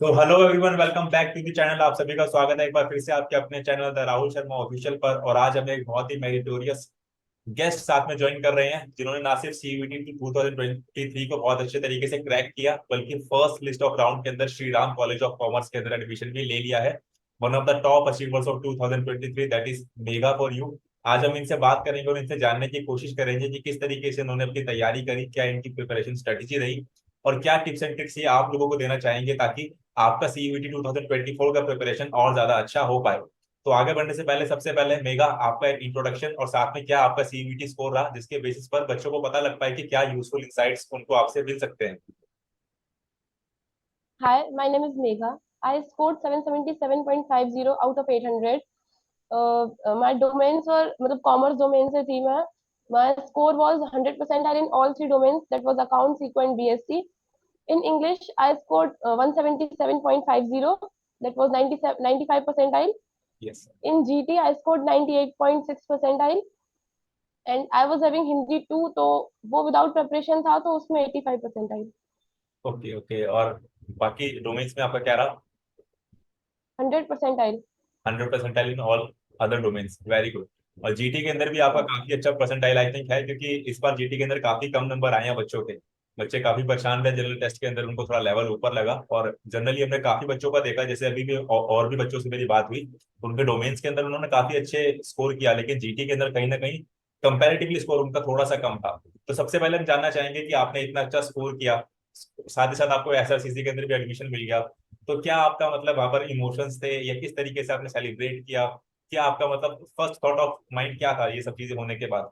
तो hello everyone, welcome back to the channel. आप सभी का स्वागत है एक बार फिर से आपके अपने channel the Rahul Sharma official पर। और आज हम एक बहुत ही मेरिटोरियस गेस्ट साथ में ज्वाइन कर रहे हैं, जिन्होंने ना सिर्फ सीयूईटी 2023 को बहुत अच्छे तरीके से क्रैक किया, बल्कि फर्स्ट लिस्ट ऑफ राउंड के अंदर Shri Ram college of commerce के अंदर एडमिशन भी ले लिया है। One of the top achievers of 2023, that is mega for you. आज हम इनसे बात करेंगे और इनसे जानने की कोशिश करेंगे कि किस तरीके से उन्होंने अपनी तैयारी करी, क्या इनकी प्रिपरेशन स्ट्रेटेजी रही, और क्या टिप्स एंड ट्रिक्स ये आप लोगों को देना चाहेंगे ताकि आपका सीयूईटी 2024 का प्रिपरेशन और ज्यादा अच्छा हो पाए। तो आगे बढ़ने से पहले सबसे पहले मेगा, आपका एक इंट्रोडक्शन और साथ में क्या आपका सीयूईटी स्कोर रहा, जिसके बेसिस पर बच्चों को पता लग पाए कि क्या यूजफुल इंसाइट्स उनको आपसे मिल सकते हैं। Hi, my name is Megha. I scored 777.50 out of 800. My domains were मतलब commerce domain से थी मैं. My score was 100 percentile in all three domains. That was accounts, eco and BSc. In English, I scored 177.50. That was 95 percentile. Yes. In GT, I scored 98.6 percentile. And I was having Hindi too, तो वो without preparation था तो उसमें 85 percentile. Okay okay. और बाकी domains में आपका क्या रहा? 100 percentile. 100 percentile in all other domains, very good. और जीटी के अंदर भी आपका हाँ. काफी अच्छा परसेंटाइल आई थिंक है, क्योंकि इस बार जीटी के अंदर काफी कम नंबर आए हैं बच्चों के। बच्चे काफी परेशान रहे जनरल टेस्ट के अंदर, उनको थोड़ा लेवल ऊपर लगा। और जनरली हमने काफी बच्चों का देखा, जैसे अभी भी और भी बच्चों से मेरी बात हुई, उनके डोमेन्स के अंदर उन्होंने काफी अच्छे स्कोर किया, लेकिन जीटी के अंदर कहीं ना कहीं कंपैरेटिवली स्कोर उनका थोड़ा सा कम था। तो सबसे पहले हम जानना चाहेंगे कि आपने इतना अच्छा स्कोर किया, साथ ही साथ आपको एसआरसीसी के अंदर भी एडमिशन मिल गया, तो क्या आपका मतलब वहां पर इमोशंस थे या किस तरीके से आपने सेलिब्रेट किया? क्या आपका मतलब फर्स्ट थॉट ऑफ माइंड क्या था ये सब चीजें होने के बाद?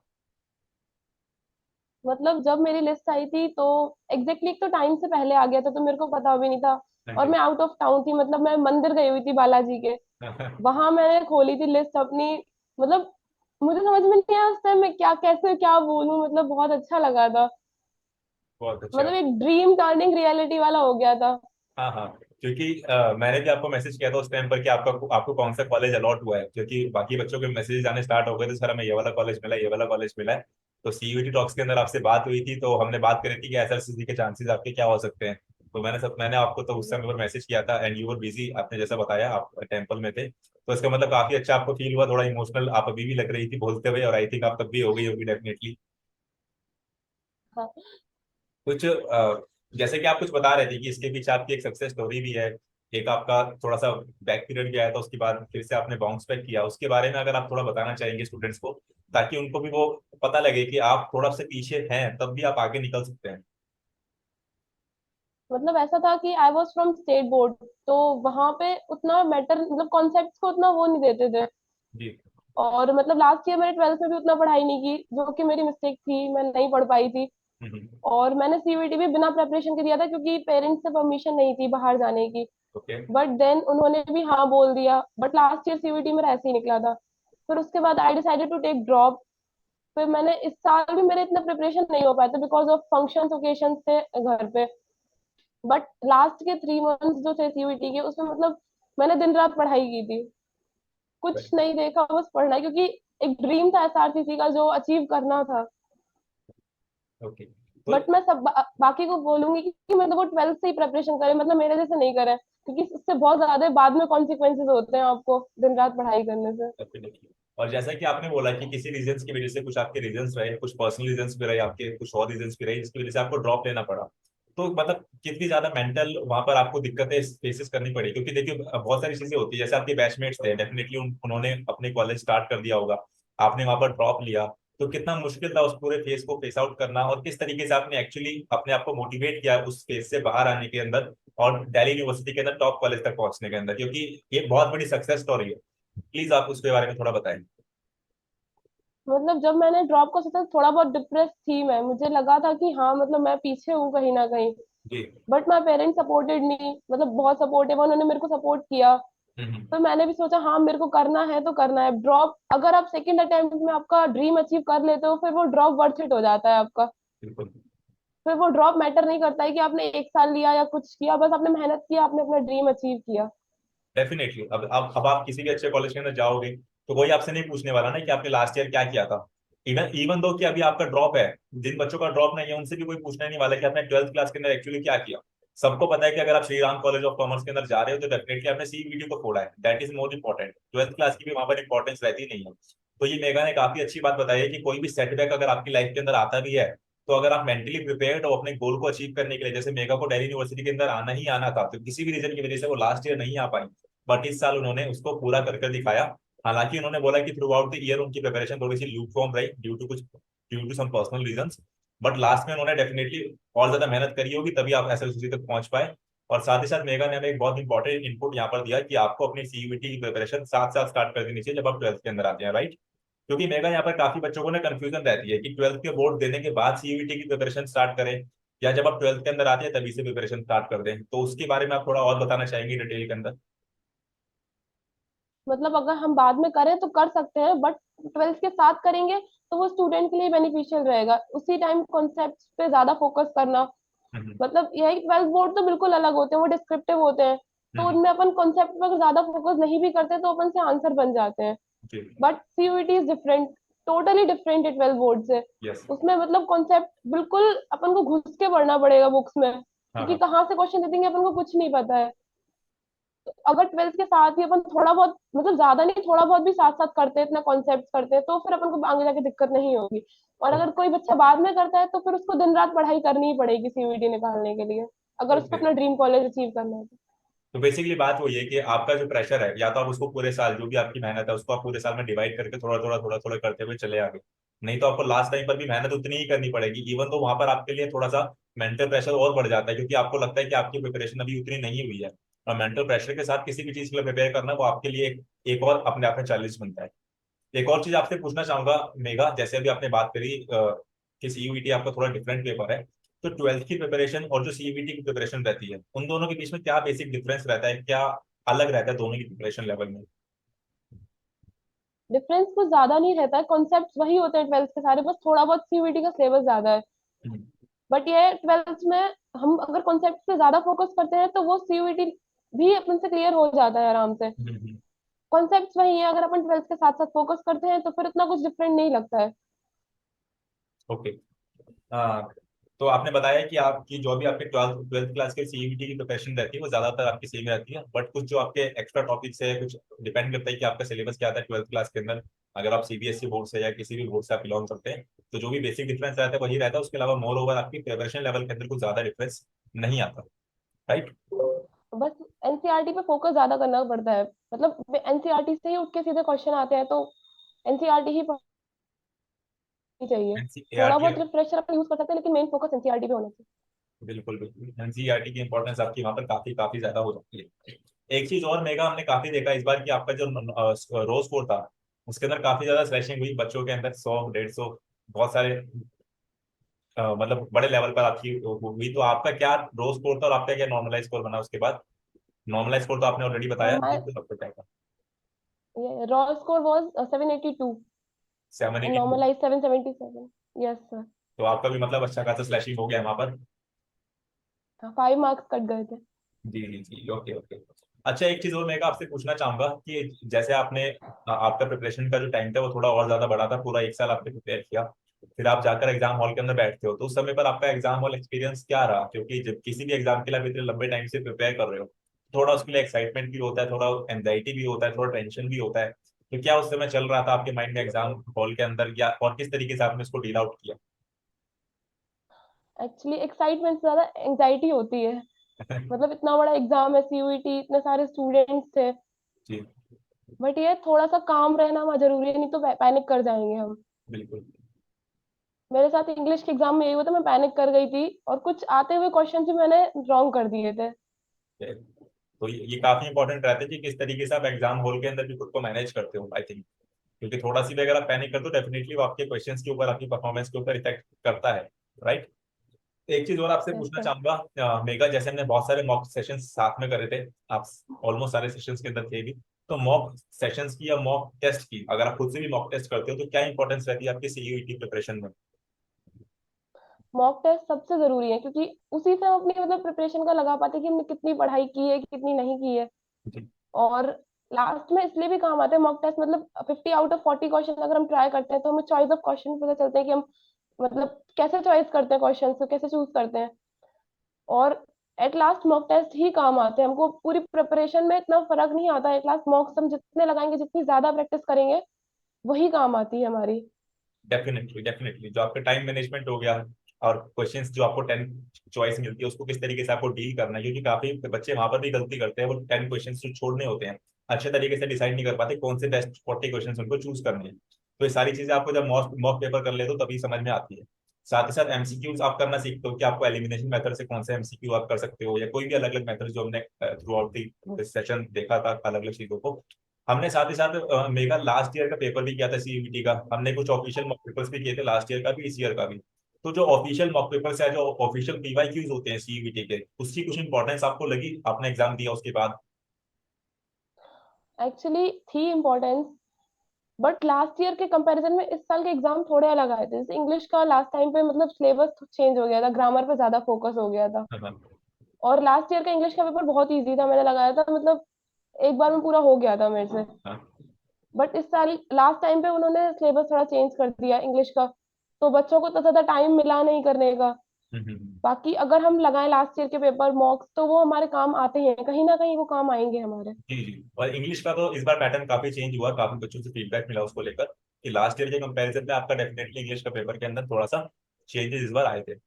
मतलब जब मेरी लिस्ट आई थी तो एग्जैक्टली तो टाइम से पहले आ गया था तो मेरे को पता भी नहीं था. हाँ और जी। मैं आउट ऑफ टाउन थी, मतलब मैं मंदिर गई हुई थी बालाजी के. वहां मैंने खोली थी लिस्ट अपनी. मतलब मुझे समझ में नहीं आया उस टाइम मैं क्या कैसे क्या बोलूं, मतलब बहुत अच्छा लगा था. बहुत अच्छा। मतलब एक ड्रीम टर्निंग रियलिटी वाला हो गया था. हाँ हाँ। क्योंकि मैंने भी आपको मैसेज किया था उस टाइम पर कि आपका आपको कौन सा कॉलेज अलॉट हुआ है, क्योंकि बाकी बच्चों के मैसेज आने स्टार्ट हो गए थे, सर हमें ये वाला कॉलेज मिला है, ये वाला कॉलेज मिला है। तो सीयूईटी टॉक्स के अंदर आपसे बात हुई थी, तो हमने बात करी थी कि एसआरसीसी के चांसेस आपके क्या हो सकते हैं। तो मैंने आपको तो उस समय पर मैसेज किया था एंड यू वर बिजी, आपने जैसा बताया आप टेम्पल में थे, तो इसका मतलब काफी अच्छा आपको फील हुआ, थोड़ा इमोशनल आप अभी भी लग रही थी बोलते हुए, और आई थिंक आप तब भी हो गई होगी डेफिनेटली। हाँ. कुछ जैसे कि आप कुछ बता रहे थे कि इसके पीछे आपकी एक सक्सेस स्टोरी भी है, एक आपका थोड़ा सा बैक पीरियड भी आया था, उसके बाद फिर से आपने बाउंस बैक किया, उसके बारे में अगर आप थोड़ा बताना चाहेंगे स्टूडेंट्स को, ताकि उनको भी वो पता लगे कि आप थोड़ा सा पीछे हैं तब भी आप आगे निकल सकते हैं। मतलब ऐसा था कि I was from state board, तो वहां पे उतना मैटर मतलब कॉन्सेप्ट को उतना वो नहीं देते थे. जी। और मतलब लास्ट ईयर मैंने 12th में भी उतना पढ़ाई नहीं की, जो कि मेरी मिस्टेक थी, मैं नहीं पढ़ पाई थी. हम्म। और मैंने सीयूईटी भी बिना प्रेपरेशन के दिया था क्योंकि पेरेंट्स से परमिशन नहीं थी बाहर जाने की. ओके। बट देन उन्होंने भी हाँ बोल दिया, बट लास्ट ईयर सीयूईटी मेरा ऐसे ही निकला था. फिर उसके बाद I decided to take drop. फिर मैंने इस साल भी मेरे इतना प्रिपरेशन नहीं हो पाया था बिकॉज ऑफ फंक्शंस ओकेशंस थे घर पे. बट लास्ट के 3 मंथ्स जो थे सीयूईटी के, उसमें मतलब मैंने दिन रात पढ़ाई की थी. कुछ नहीं देखा, बस पढ़ना, क्योंकि एक ड्रीम था एसआरसीसी का जो अचीव करना था. ओके। तो बट मैं सब बाकी को बोलूंगी कि मतलब वो 12th से ही प्रिपरेशन करें, मतलब मेरे जैसे नहीं करें, क्योंकि इससे बहुत ज्यादा बाद में कॉन्सिक्वेंसेज होते हैं आपको दिन रात पढ़ाई करने से. डेफिनेटली। और जैसा कि आपने बोला कि किसी रीजंस की वजह से, कुछ आपके रीजंस रहे, कुछ पर्सनल रीजंस भी रहे आपके, कुछ और रीजंस भी रहे जिसकी वजह से आपको ड्रॉप लेना पड़ा, तो मतलब कितनी ज्यादा मेंटल वहां पर आपको दिक्कतें फेसेस करनी पड़ी? क्योंकि देखिए बहुत सारी चीजें होती है, जैसे आपके बैचमेट्स थे, डेफिनेटली उन्होंने अपने कॉलेज स्टार्ट कर दिया होगा, आपने वहां पर ड्रॉप लिया, तो कितना मुश्किल था उस पूरे फेज को फेस आउट करना, और किस तरीके से आपने एक्चुअली अपने आप को मोटिवेट किया उस फेज से बाहर आने के अंदर और दिल्ली यूनिवर्सिटी के अंदर टॉप कॉलेज तक पहुंचने के अंदर, क्योंकि ये बहुत बड़ी सक्सेस स्टोरी है। प्लीज आप उसके बारे में थोड़ा बताएं। मतलब जब मैंने ड्रॉप को सोचा, थोड़ा बहुत डिप्रेस थी मैं, मुझे लगा था कि हाँ मतलब मैं पीछे हूँ कहीं ना कहीं. जी। But my parents supported me, मतलब बहुत सपोर्टिव, उन्होंने मेरे को सपोर्ट किया. हम्म। तो मैंने भी सोचा हाँ मेरे को करना है तो करना है ड्रॉप. अगर आप सेकंड अटेम्प्ट में आपका ड्रीम अचीव कर लेते हो, फिर वो ड्रॉप वर्थ इट हो जाता है आपका. बिल्कुल। फिर वो ड्रॉप मैटर नहीं करता है कि आपने 1 साल लिया या कुछ किया, बस आपने मेहनत किया, आपने अपना ड्रीम अचीव किया. डेफिनेटली। अब आप किसी भी अच्छे कॉलेज के अंदर जाओगे तो कोई आपसे नहीं पूछने वाला ना कि आपने लास्ट ईयर क्या किया था। इवन इवन दो कि अभी आपका ड्रॉप है, जिन बच्चों का ड्रॉप नहीं है उनसे भी कोई पूछना नहीं वाला कि आपने 12th क्लास के अंदर एक्चुअली क्या किया। सबको पता है कि अगर आप Shri Ram college of commerce के अंदर जा रहे हो तो डेफिनेटली आपने सीईबीटी को फोड़ा है, that is more important, 12th class की भी वहां पर इंपॉर्टेंस रहती नहीं है। तो ये मेगा ने काफी अच्छी बात बताई है कि कोई भी सेटबैक अगर आपकी लाइफ के अंदर आता भी है, तो अगर आप मेंटली प्रिपेयर्ड हो अपने गोल को अचीव करने के लिए, जैसे मेगा को दिल्ली यूनिवर्सिटी के अंदर आना ही आना था, तो किसी भी रीजन की वजह से वो लास्ट ईयर नहीं आ पाई, बट इस साल उन्होंने उसको पूरा करके दिखाया। हालांकि उन्होंने बोला कि थ्रू आउट द ईयर उनकी प्रिपरेशन थोड़ी सी लूप फॉर्म रही due to some personal reasons, but last में उन्होंने डेफिनेटली और ज्यादा मेहनत करी होगी तभी आप एसएससी तक पहुंच पाए। और साथ ही साथ मेगा ने हमें एक बहुत इंपॉर्टेंट इनपुट यहाँ पर दिया कि आपको अपनी सीयूईटी की प्रिपरेशन साथ साथ स्टार्ट कर देनी चाहिए जब आप 12th के अंदर आते हैं, राइट? क्योंकि मेगा यहाँ पर काफी बच्चों को ना कंफ्यूजन रहती है कि 12th के बोर्ड देने के बाद सीयूईटी की प्रिपरेशन स्टार्ट करें, या जब आप 12th के अंदर आते हैं तभी से प्रिपरेशन स्टार्ट कर दें, तो उसके बारे में आप थोड़ा और बताना चाहेंगे डिटेल के अंदर? मतलब अगर हम बाद में करें तो कर सकते हैं, बट ट्वेल्थ के साथ करेंगे तो वो स्टूडेंट के लिए बेनिफिशियल रहेगा। उसी टाइम कॉन्सेप्ट पे ज्यादा फोकस करना, हम्म। मतलब यह है कि ट्वेल्थ बोर्ड तो बिल्कुल अलग होते हैं, वो डिस्क्रिप्टिव होते हैं। तो हम्म। उनमें अपन कॉन्सेप्ट पर ज्यादा फोकस नहीं भी करते तो अपन से आंसर बन जाते हैं। जी। But CUET is different, totally different है ट्वेल्थ बोर्ड से। यस। उसमें मतलब कॉन्सेप्ट बिल्कुल अपन को घुस के पढ़ना पड़ेगा बुक्स में, हाँ क्योंकि हाँ। कहाँ से क्वेश्चन दे देंगे अपन को कुछ नहीं पता है। अगर ट्वेल्थ के साथ ही अपन थोड़ा बहुत, मतलब ज्यादा नहीं थोड़ा बहुत भी साथ साथ करते हैं, इतना कॉन्सेप्ट करते हैं, तो फिर अपन को आगे जाके दिक्कत नहीं होगी। और अगर कोई बच्चा बाद में करता है तो फिर उसको दिन रात पढ़ाई करनी ही पड़ेगी सीयूईटी निकालने के लिए, अगर उसको ओके। अपना ड्रीम कॉलेज अचीव करना है तो। तो बेसिकली बात वही है कि आपका जो प्रेशर है, या तो आप उसको पूरे साल जो भी आपकी मेहनत है उसको आप पूरे साल में डिवाइड करके थोड़ा थोड़ा थोड़ा थोड़ा करते हुए चले आगे, नहीं तो आपको लास्ट टाइम पर भी मेहनत उतनी ही करनी पड़ेगी, इवन तो वहां पर आपके लिए थोड़ा सा मेंटल प्रेशर और बढ़ जाता है, क्योंकि आपको लगता है कि आपकी प्रिपरेशन अभी उतनी नहीं हुई है। और मेंटल प्रेशर के साथ किसी भी चीज के लिए प्रिपेयर करना वो आपके लिए एक और अपने आप में चैलेंज बनता है। एक और चीज आपसे पूछना चाहूंगा मेघा, जैसे अभी आपने बात करी कि सीयूईटी आपका थोड़ा डिफरेंट पेपर है, तो 12th की प्रिपरेशन और जो सीयूईटी की प्रिपरेशन रहती है उन दोनों के बीच में क्या बेसिक डिफरेंस रहता है, क्या अलग रहता है दोनों की प्रिपरेशन लेवल में? डिफरेंस कुछ ज्यादा नहीं रहता है, कॉन्सेप्ट वही होते हैं ट्वेल्थ के सारे, बस थोड़ा बहुत सीयूईटी का सिलेबस ज्यादा है। हम्म। बट ये ट्वेल्थ में हम अगर कॉन्सेप्ट पे ज्यादा फोकस करते हैं तो वो सीयूईटी भी अपन से क्लियर हो जाता है आराम से। हम्म। कॉन्सेप्ट वही है, अगर अपन ट्वेल्थ के साथ साथ फोकस करते हैं तो फिर इतना कुछ डिफरेंट नहीं लगता है। ओके। हाँ, तो आपने बताया कि आपकी जो भी आपके ट्वेल्थ ट्वेल्थ क्लास के सीईटी की प्रिपरेशन रहती है वो ज्यादातर आपकी सेम रहती है, बट कुछ जो आपके एक्स्ट्रा टॉपिक्स है कुछ डिपेंड करता है कि आपका सिलेबस क्या आता है ट्वेल्थ क्लास के अंदर। अगर आप सीबीएसई बोर्ड से या किसी भी बोर्ड से आप बिलोंग करते हैं, तो जो भी बेसिक डिफरेंस रहता है वही रहता है, उसके अलावा मोर ओवर आपकी प्रिपरेशन लेवल के अंदर कुछ ज्यादा डिफरेंस नहीं आता, राइट? बस एनसीईआरटी पे फोकस ज्यादा करना पड़ता है, मतलब एनसीईआरटी से ही उठ के सीधे क्वेश्चन आते हैं, तो एनसीईआरटी ही पढ़नी चाहिए। थोड़ा एनसीईआरटी। बहुत रिफ्रेशर अपन यूज कर सकते हैं, लेकिन मेन फोकस एनसीईआरटी पे होना चाहिए। बिल्कुल बिल्कुल, एनसीईआरटी की इंपॉर्टेंस आपकी वहां पर काफी काफी ज्यादा हो जाती है। एक चीज और मेगा हमने काफी देखा इस बार कि आपका जो रो स्कोर था उसके अंदर काफी ज्यादा स्लैशिंग हुई बच्चों के अंदर, 100 150 बहुत सारे मतलब बड़े लेवल पर आपकी हुई, तो आपका क्या रो स्कोर था और आपका क्या नॉर्मलाइज स्कोर बना उसके बाद? नॉर्मलाइज स्कोर तो आपने ऑलरेडी बताया, हमारे तो आपका क्या था? Raw score was 782 and 782। Normalise 777। Yes sir. तो आपका भी मतलब अच्छा खासा स्लैशिंग हो गया वहां पर। 5 मार्क्स कट गए थे। जी जी जी, ओके ओके। अच्छा, एक चीज और मैं आपसे पूछना चाहूंगा कि जैसे आपने आपका प्रिपरेशन का जो टाइम था वो थोड़ा और ज्यादा बढ़ा था, पूरा एक साल आपने प्रिपेयर किया, फिर आप जाकर एग्जाम हॉल के अंदर बैठते हो, तो उस समय पर आपका एग्जाम हॉल एक्सपीरियंस क्या रहा? क्योंकि जब किसी भी एग्जाम के लिए आप इतने लंबे टाइम से प्रिपेयर कर रहे हो, थोड़ा उसके लिए एक्साइटमेंट भी होता है, थोड़ा एंजाइटी भी होता है, थोड़ा टेंशन भी होता है, तो क्या उस समय चल रहा था आपके माइंड में एग्जाम हॉल के अंदर, या और किस तरीके से आपने उसको डील आउट किया? एक्चुअली एक्साइटमेंट से ज्यादा एंजाइटी होती है, मतलब इतना बड़ा एग्जाम है सीयूईटी, इतने सारे स्टूडेंट्स थे। जी। बट ये थोड़ा सा काम रहना वहाँ जरूरी है, नहीं तो पैनिक कर जाएंगे हम। बिल्कुल। मेरे साथ इंग्लिश के एग्जाम में यही हुआ था, मैं पैनिक कर गई थी और कुछ आते हुए क्वेश्चन भी मैंने रॉन्ग कर दिए थे। तो ये काफी इंपॉर्टेंट रहता है कि किस तरीके से आप एग्जाम हॉल के अंदर भी खुद को मैनेज करते हो, आई थिंक, क्योंकि थोड़ा सी भी अगर आप पैनिक करते हो डेफिनेटली वो आपके क्वेश्चंस के ऊपर आपकी परफॉर्मेंस के ऊपर इफेक्ट करता है, राइट? एक चीज और आपसे यस पूछना सर। चाहूंगा मेगा, जैसे हमने बहुत सारे मॉक सेशंस साथ में करे थे, आप ऑलमोस्ट सारे सेशंस के अंदर थे भी, तो मॉक सेशंस की या मॉक टेस्ट की, अगर आप खुद से भी मॉक टेस्ट करते हो तो क्या इंपॉर्टेंस रहती है आपकी सीयूईटी प्रिपरेशन में? मॉक टेस्ट सबसे जरूरी है, क्योंकि उसी से हम अपनी मतलब प्रिपरेशन का लगा पाते हैं कि हमने कितनी पढ़ाई की है कितनी नहीं की है। जी। और लास्ट में इसलिए भी काम आते हैं मॉक टेस्ट, मतलब 50 आउट ऑफ 40 क्वेश्चन अगर हम ट्राई करते हैं तो हमें चॉइस ऑफ क्वेश्चन पता चलते हैं कि हम मतलब कैसे चॉइस करते हैं क्वेश्चन को, कैसे चूज करते हैं। और एट लास्ट मॉक टेस्ट ही काम आते हैं हमको, पूरी प्रिपरेशन में इतना फर्क नहीं आता। एट लास्ट मॉक्स हम जितने लगाएंगे, जितनी ज्यादा प्रैक्टिस करेंगे, वही काम आती है हमारी। डेफिनेटली डेफिनेटली, जो आपका टाइम मैनेजमेंट हो गया और क्वेश्चंस जो आपको 10 चॉइस मिलती है उसको किस तरीके से आपको डील करना है, क्योंकि काफी बच्चे वहां पर भी गलती करते हैं, वो 10 क्वेश्चंस जो छोड़ने होते हैं अच्छे तरीके से डिसाइड नहीं कर पाते कौन से बेस्ट 40 क्वेश्चंस उनको चूज करने हैं। तो ये सारी चीजें आपको जब मॉक मॉक पेपर कर ले तो तभी समझ में आती है। साथ ही साथ एमसीक्यूज आप करना सीखते हो कि आपको एलिमिनेशन मेथड से कौन सा एमसीक्यू आप कर सकते हो, या कोई भी अलग अलग मेथड जो हमने थ्रू आउट दी सेशन देखा था अलग अलग चीजों को। हमने साथ ही साथ मेगा लास्ट ईयर का पेपर भी किया था सीयूईटी का, हमने कुछ ऑफिशियल मॉक पेपर्स भी किए थे लास्ट ईयर का भी इस ईयर का भी। तो जो ऑफिशियल मॉक पेपर्स है, जो ऑफिशियल पीवाईक्यूज होते हैं सीयूईटी के, उसकी कुछ इंपॉर्टेंस आपको लगी आपने एग्जाम दिया उसके बाद? एक्चुअली थी इम्पोर्टेंस, बट लास्ट ईयर के कंपैरिजन में इस साल के एग्जाम थोड़े अलग आए थे। जैसे इंग्लिश का लास्ट टाइम पे मतलब सिलेबस चेंज हो गया था, ग्रामर पे ज्यादा फोकस हो गया था। हाँ और लास्ट ईयर का इंग्लिश का पेपर बहुत इजी था, मैंने लगाया था, मतलब एक बार में पूरा हो गया था मेरे से। हाँ। बट इस साल लास्ट टाइम पे उन्होंने सिलेबस थोड़ा चेंज कर दिया इंग्लिश का, तो बच्चों को तो ज्यादा टाइम मिला नहीं करने का। हम्म। बाकी अगर हम लगाएं लास्ट ईयर के पेपर मॉक्स, तो वो हमारे काम आते ही हैं, कहीं ना कहीं वो काम आएंगे हमारे। जी जी। और इंग्लिश का तो इस बार पैटर्न काफी चेंज हुआ, काफी बच्चों से फीडबैक मिला उसको लेकर कि लास्ट ईयर के कंपैरिजन में आपका डेफिनेटली इंग्लिश का पेपर के अंदर थोड़ा सा चेंजेस इस बार आए थे।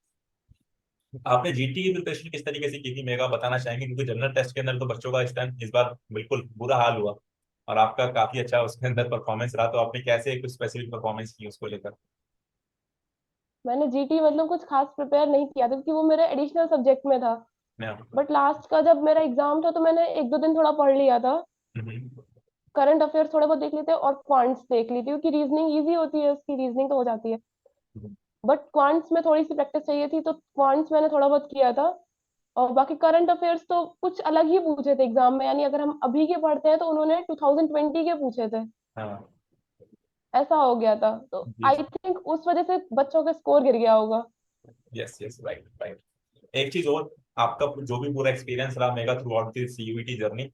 आपने जीटी की प्रिपरेशन किस तरीके से की थी मेगा बताना चाहेंगे, क्योंकि जनरल टेस्ट के अंदर तो बच्चों का इस बार बिल्कुल बुरा हाल हुआ और आपका काफी अच्छा उसके अंदर परफॉर्मेंस रहा, तो आपने कैसे कुछ स्पेसिफिक परफॉर्मेंस की उसको लेकर? मैंने जीटी मतलब कुछ खास प्रिपेयर नहीं किया था, क्योंकि वो मेरे एडिशनल सब्जेक्ट में था। मैं बट लास्ट का जब मेरा एग्जाम था, तो मैंने एक दो दिन थोड़ा पढ़ लिया था। हम्म, करंट अफेयर्स थोड़े बहुत देख लेते हैं और क्वांट्स देख ली थी, क्योंकि रीजनिंग इजी होती है, उसकी रीजनिंग तो हो जाती है। हम्म, बट क्वांट्स में थोड़ी सी प्रैक्टिस चाहिए थी, तो क्वांट्स मैंने थोड़ा बहुत किया था। और बाकी करंट अफेयर्स तो कुछ अलग ही पूछे थे एग्जाम में, यानी अगर हम अभी के पढ़ते हैं तो उन्होंने 2020 के पूछे थे। हाँ ऐसा हो गया था, तो जी। आई थिंक उस वजह से बच्चों का स्कोर गिर गया होगा। Yes yes, right right. एक चीज और, आपका जो भी पूरा एक्सपीरियंस रहा mega through out the CUET journey,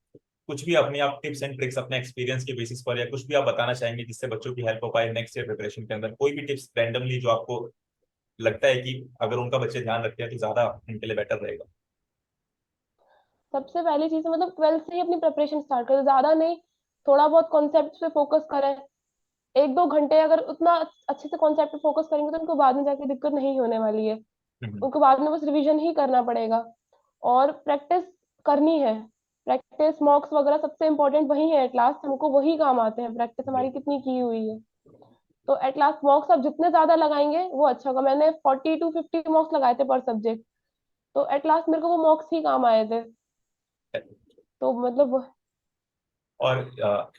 कुछ भी अपनी आप टिप्स एंड ट्रिक्स अपने एक्सपीरियंस के बेसिस पर या कुछ भी आप बताना चाहेंगे जिससे बच्चों की हेल्प हो पाए नेक्स्ट ईयर प्रिपरेशन के अंदर, कोई भी टिप्स रैंडमली जो आपको लगता है कि अगर उनका बच्चे ध्यान रखते हैं तो ज्यादा उनके लिए बेटर रहेगा? सबसे पहली चीज तो मतलब 12th से ही अपनी प्रिपरेशन स्टार्ट करें, ज्यादा नहीं। थोड़ा बहुत कॉन्सेप्ट पे फोकस करें। एक दो घंटे अगर उतना अच्छे से कॉन्सेप्ट पे फोकस करेंगे, तो उनको बाद में जाके दिक्कत नहीं होने वाली है। हम्म, उनको बाद में बस रिवीजन ही करना पड़ेगा। और प्रैक्टिस करनी है। प्रैक्टिस मॉक्स वगैरह सबसे इम्पोर्टेंट वही है, एट लास्ट हमको वही काम आते हैं, प्रैक्टिस हमारी बिल्कुल। कितनी की हुई है। तो एट लास्ट मॉक्स आप जितने ज्यादा लगाएंगे वो अच्छा होगा। मैंने 40 to 50 मॉक्स लगाए थे पर सब्जेक्ट, तो एट लास्ट मेरे को वो मॉक्स ही काम आए थे। तो मतलब और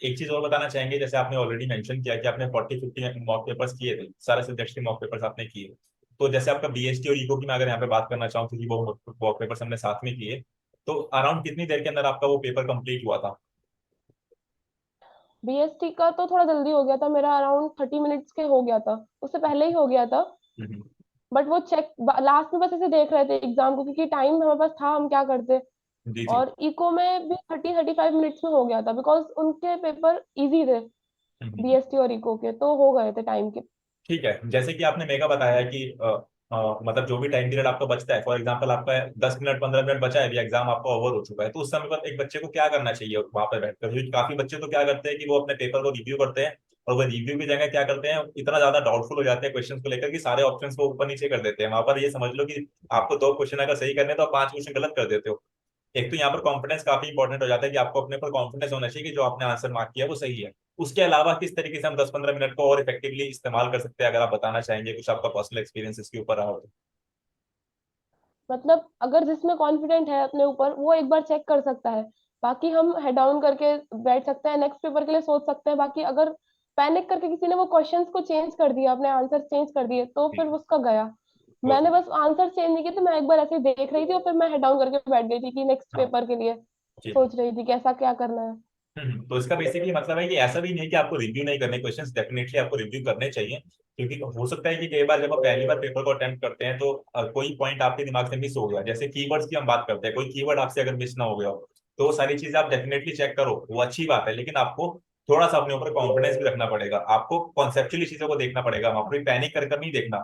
एक चीज और बताना चाहेंगे, जैसे आपने ऑलरेडी मेंशन किया कि आपने 40-50 मॉक पेपर्स किए थे, सारे सब्जेक्ट्स के मॉक पेपर्स आपने किए, तो जैसे आपका बीएसटी और इको की मैं अगर यहाँ पे बात करना चाहूँ, क्योंकि वो मॉक पेपर्स हमने साथ में किए, तो अराउंड कितनी देर के अंदर आपका वो पेपर कंप्लीट हुआ था? बीएसटी का तो थोड़ा जल्दी हो गया था मेरा, अराउंड 30 मिनट्स के हो गया था, उससे पहले ही हो गया था। हम्म, बट वो चेक लास्ट में बस ऐसे देख रहे थे एग्जाम को, क्योंकि टाइम हमारे पास था, हम क्या करते। जी जी। और इको में भी 30-35 मिनट्स में हो गया था, बिकॉज उनके पेपर इजी थे। हम्म। बीएसटी और इको के तो हो गए थे टाइम के। ठीक है, जैसे कि आपने मेगा बताया कि मतलब जो भी टाइम पीरियड आपका बचता है, फॉर एग्जांपल आपका 10 मिनट 15 मिनट बचा है, अभी एग्जाम आपका ओवर हो चुका है, तो उस समय पर एक बच्चे को क्या करना चाहिए वहां पर बैठकर? क्योंकि काफी बच्चे तो क्या करते हैं कि वो अपने पेपर को रिव्यू करते हैं, और वो रिव्यू की जगह क्या करते हैं, इतना ज्यादा डाउटफुल हो जाते हैं क्वेश्चन को लेकर कि सारे ऑप्शंस को ऊपर नीचे कर देते हैं। वहां पर ये समझ लो कि आपको 2 क्वेश्चन अगर सही करने हैं, तो आप 5 क्वेश्चन गलत कर देते हो। एक तो यहाँ पर कॉन्फिडेंस काफी इंपॉर्टेंट हो जाता है कि आपको अपने पर कॉन्फिडेंस होना चाहिए कि जो आपने आंसर मार्क किया वो सही है। उसके अलावा किस तरीके से हम 10-15 मिनट को और इफेक्टिवली इस्तेमाल कर सकते हैं, अगर आप बताना चाहेंगे कुछ आपका पर्सनल एक्सपीरियंस इसके ऊपर रहा हो तो? मतलब अगर जिसमें कॉन्फिडेंट है अपने ऊपर, वो एक बार चेक कर सकता है। बाकी हम हेड डाउन करके बैठ सकते हैं, नेक्स्ट पेपर के लिए सोच सकते हैं। बाकी अगर पैनिक करके किसी ने वो क्वेश्चंस को चेंज कर दिया, अपने आंसर चेंज कर दिए, तो फिर जी। उसका गया। मैंने ओके। बस आंसर चेंज नहीं किया, तो मैं एक बार ऐसे ही देख रही थी और फिर मैं हेड डाउन करके बैठ गई थी कि नेक्स्ट हाँ पेपर के लिए जी। सोच रही थी कैसा क्या करना है। तो इसका बेसिकली मतलब है कि ऐसा भी नहीं है कि आपको रिव्यू नहीं करने, क्वेश्चंस डेफिनेटली आपको रिव्यू करने चाहिए, क्योंकि हो सकता है कि कई बार जब आप पहली बार पेपर को अटेम्प्ट करते हैं तो कोई पॉइंट आपके दिमाग से मिस हो गया, जैसे कीवर्ड्स की हम बात करते हैं, कोई कीवर्ड आपसे अगर मिस ना हो गया हो, तो वो सारी चीजें आप डेफिनेटली चेक करो, वो अच्छी बात है, लेकिन आपको थोड़ा सा अपने ऊपर कॉन्फिडेंस भी रखना पड़ेगा, आपको कॉन्सेप्चुअली चीजों को देखना पड़ेगा, वहां पर पैनिक कर कर नहीं देखना।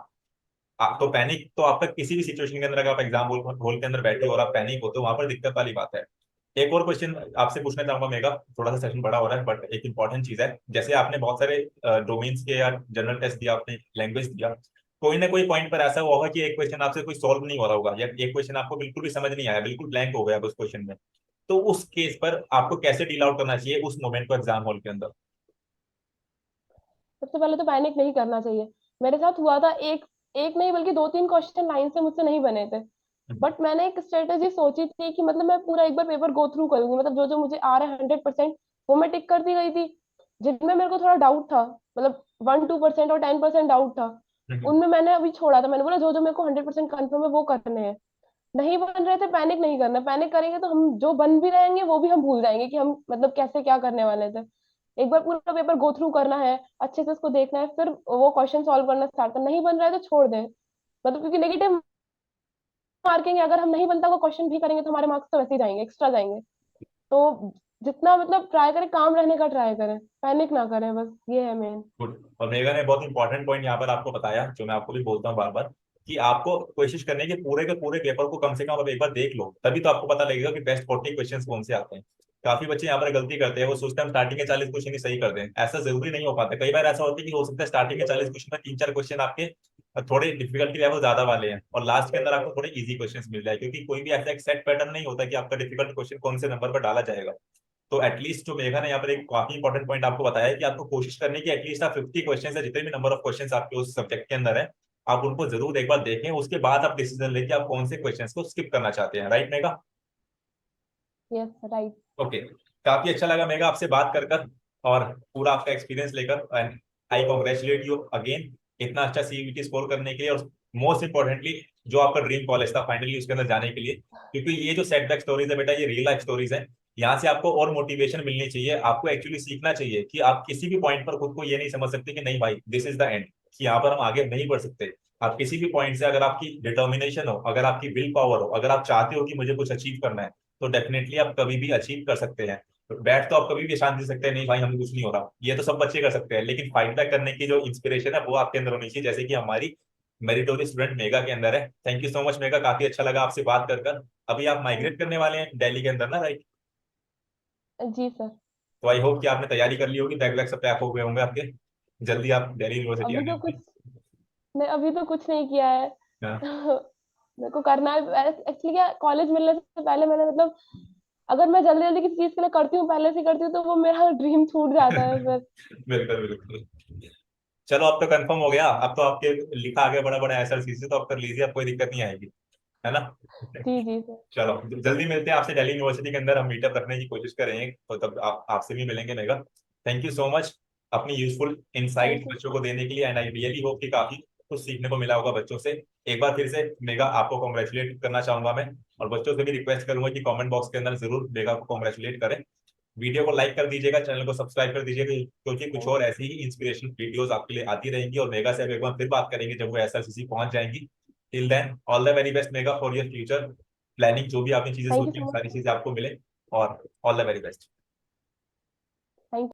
आप तो पैनिक तो आपका किसी भी सिचुएशन के अंदर, अगर आप एग्जाम हॉल के अंदर बैठे हो और आप पैनिक हो तो वहां पर दिक्कत वाली बात है। एक और क्वेश्चन आपसे पूछना चाहूंगा मेगा, थोड़ा सा सेशन बड़ा हो रहा है बट एक इंपॉर्टेंट चीज है। जैसे आपने बहुत सारे डोमेन्स के या जनरल टेस्ट दिया, आपने लैंग्वेज दिया, कोई ना कोई पॉइंट पर ऐसा हुआ होगा कि एक क्वेश्चन आपसे कोई सॉल्व नहीं हो रहा होगा, या एक क्वेश्चन आपको बिल्कुल भी समझ नहीं आया, बिल्कुल ब्लैंक हो गया उस क्वेश्चन में। तो उस केस पर आपको कैसे डील आउट करना चाहिए उस मोमेंट को एग्जाम हॉल के अंदर? सबसे पहले तो पैनिक नहीं करना चाहिए। मेरे साथ हुआ था, एक एक नहीं बल्कि दो तीन क्वेश्चन लाइन से मुझसे नहीं बने थे। बट मैंने एक स्ट्रेटेजी सोची थी कि मतलब मैं पूरा एक बार पेपर गो थ्रू करूंगी, मतलब जो जो मुझे आ रहा है 100% वो मैं टिक करती गई थी। जिनमें मेरे को थोड़ा डाउट था, मतलब 1-2% और 10% डाउट था, उनमें मैंने अभी छोड़ा था। मैंने बोला जो जो मेरे को 100% कंफर्म है वो करने हैं। नहीं बन रहे थे, पैनिक नहीं करना। पैनिक करेंगे तो हम जो बन भी रहेंगे वो भी हम भूल जाएंगे कि हम मतलब कैसे क्या करने वाले थे। एक बार पूरा पेपर गो थ्रू करना है, अच्छे से उसको देखना है, फिर वो क्वेश्चन सॉल्व करना स्टार्ट करना। नहीं बन रहा है तो छोड़ दें, मतलब क्योंकि नेगेटिव मार्किंग है। अगर हम नहीं बनता वो क्वेश्चन भी करेंगे तो हमारे मार्क्स तो वैसे ही जाएंगे, एक्स्ट्रा जाएंगे। तो जितना मतलब ट्राई करें, काम रहने का ट्राई करें, पैनिक ना करें, बस ये है मेन। गुड। और मेगा ने बहुत इंपॉर्टेंट पॉइंट यहाँ पर आपको बताया, जो मैं आपको भी बोलता हूँ बार बार, कि आपको कोशिश करनी है कि पूरे के पूरे पेपर को कम से कम आप एक बार देख लो, तभी तो आपको पता लगेगा कि बेस्ट 40 क्वेश्चन कौन से आते हैं। काफी बच्चे यहाँ पर गलती करते हैं, वो सोचते हैं हम स्टार्टिंग के 40 क्वेश्चन ही सही कर दें, ऐसा जरूरी नहीं हो पाता। कई बार ऐसा होता है कि हो सकता है स्टार्टिंग के 40 क्वेश्चन में 3-4 क्वेश्चन आपके थोड़े डिफिकल्टी लेवल ज्यादा वाले हैं, और लास्ट के अंदर आपको थोड़े इजी क्वेश्चन मिल जाए, क्योंकि कोई भी ऐसा एक सेट पैटर्न नहीं होता कि आपका डिफिकल्ट क्वेश्चन कौन से नंबर पर डाला जाएगा। तो एटलीस्ट जो मेघा ने यहाँ पर एक काफी इंपॉर्टेंट पॉइंट आपको बताया है कि आपको कोशिश करनी की एटलीस्ट आप 50 क्वेश्चन है, जितने भी नंबर ऑफ क्वेश्चन आपके उस सब्जेक्ट के अंदर है, आप उनको जरूर एक बार देखें, उसके बाद आप डिसीजन लें कि आप कौन से क्वेश्चन को स्किप करना चाहते हैं। Right Megha? Yes, right. Okay. काफी अच्छा लगा मेघा आपसे बात कर और पूरा आपका एक्सपीरियंस लेकर, and I congratulate you again इतना अच्छा सीयूईटी स्कोर करने के लिए, और मोस्ट इंपॉर्टेंटली जो आपका ड्रीम कॉलेज था फाइनली उसके अंदर जाने के लिए। क्योंकि ये जो सेटबैक स्टोरीज है बेटा, ये रियल लाइफ स्टोरीज है। यहाँ से आपको और मोटिवेशन मिलनी चाहिए, आपको एक्चुअली सीखना चाहिए कि आप किसी भी पॉइंट पर खुद को ये नहीं समझ सकते कि नहीं भाई दिस इज द एंड, कि यहाँ पर हम आगे नहीं बढ़ सकते। आप किसी भी पॉइंट से अगर आपकी डिटर्मिनेशन हो, अगर आपकी विल पावर हो, अगर आप चाहते हो कि मुझे कुछ अचीव करना है, तो डेफिनेटली आप कभी भी अचीव कर सकते हैं। बैठ तो आप कभी भी शांति से सकते हैं, नहीं भाई हमें कुछ नहीं हो रहा, ये तो सब बच्चे कर सकते हैं, लेकिन फाइट बैक करने की जो इंस्पिरेशन है वो आपके अंदर होनी चाहिए, जैसे कि हमारी मेरिटोरियस स्टूडेंट मेगा के अंदर है। Thank you so much mega, काफी अच्छा लगा आपसे बात कर। अभी आप माइग्रेट करने वाले हैं दिल्ली के अंदर ना, राइट? जी सर। तो आई होप कि आपने तैयारी कर ली होगी, बैग वैग सब पैक हो गए होंगे आपके, जल्दी आप दिल्ली यूनिवर्सिटी अभी आने तो कुछ वाले नहीं, अभी तो कुछ नहीं किया है। हैं। मेरे को करना है एक्चुअली। क्या, कॉलेज मिलने से पहले मैंने मतलब अगर मैं जल्दी जल्दी किसी चीज के लिए करती हूँ, पहले से करती हूँ, तो वो मेरा ड्रीम छूट जाता है फिर। बिल्कुल बिल्कुल। चलो अब तो कंफर्म हो गया, अब तो आपके लिखा आ गया बड़ा बड़ा एसएलसीसी, तो अब कर लीजिए, अब कोई दिक्कत नहीं आएगी, है ना? जी जी सर। चलो जल्दी मिलते हैं आपसे दिल्ली यूनिवर्सिटी के अंदर, हम मीटअप रखने की कोशिश करेंगे, तो तब आपसे भी मिलेंगे mega. Thank you so much अपनी यूजफुल थैंक इंसाइट यू। बच्चों को देने के लिए, एंड आई रियली होप कि काफी कुछ सीखने को मिला होगा बच्चों से। एक बार फिर से मेगा आपको कॉन्ग्रेचुलेट करना चाहूंगा मैं, और बच्चों से भी रिक्वेस्ट करूंगा कि कमेंट बॉक्स के अंदर जरूर मेगा को कॉन्ग्रेचुलेट करें। वीडियो को लाइक कर दीजिएगा, चैनल को सब्सक्राइब कर दीजिएगा, क्योंकि कुछ थैंक और यू। ऐसी ही इंस्पिरेशनल वीडियोस आपके लिए आती रहेंगी, और मेगा से अब एक बार फिर बात करेंगे जब वो एसएलसीसी पहुंच जाएंगी। Till then all the very best Megha for your future planning, जो भी आपने चीजें थैंक यू सोची सो हैं मच सारी सर। चीजें आपको मिले, और all the very best. Thank